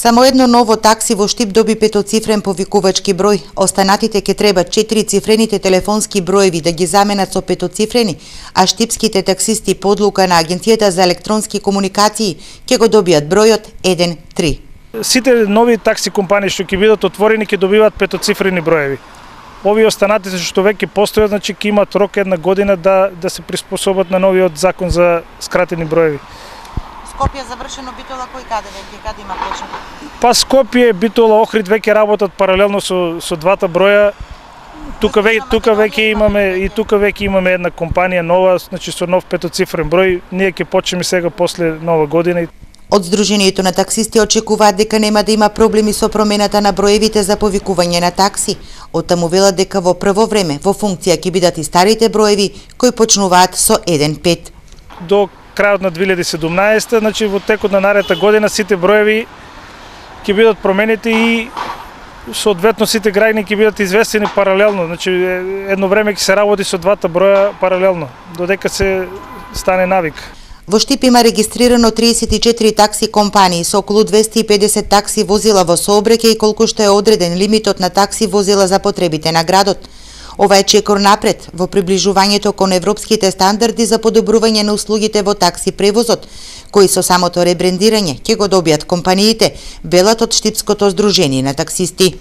Само едно ново такси во Штип доби петоцифрен повикувачки број. Останатите ќе треба 4-цифрените телефонски броеви да ги заменат со петоцифрени, а штипските таксисти по одлука на Агенцијата за електронски комуникации ќе го добијат бројот 13. Сите нови такси компании што ќе бидат отворени ќе добиваат петоцифрени броеви. Овие останатите што веќе постојат, значи ќе имаат рок една година да се приспособат на новиот закон за скратени броеви. Скопје завршено, Битола кој каде има почнат? Па Скопје, Битола, Охрид веќе работат паралелно со двата броја. Тука веќе имаме една компанија нова, значи со нов петоцифрен број. Ние ќе почнеме сега после Нова година. Од Сдруженијето на таксисти очекуваат дека нема да има проблеми со промената на броевите за повикување на такси. Оттаму велат дека во прво време во функција ќе бидат и старите броеви кои почнуваат со 15. До крајот на 2017, значи во текот на наредната година сите броеви ќе бидат променети и соодветно сите граѓани ќе бидат известени паралелно. Значи едно време ќе се работи со двата броја паралелно, додека се стане навик. Во Штип има регистрирано 34 такси компании со околу 250 такси возила во сообраќај, колку што е одреден лимитот на такси возила за потребите на градот. Ова е чекор напред во приближувањето кон европските стандарди за подобрување на услугите во такси превозот, кои со самото ребрендирање ќе го добијат компаниите, велат од Штипското сдружение на таксисти.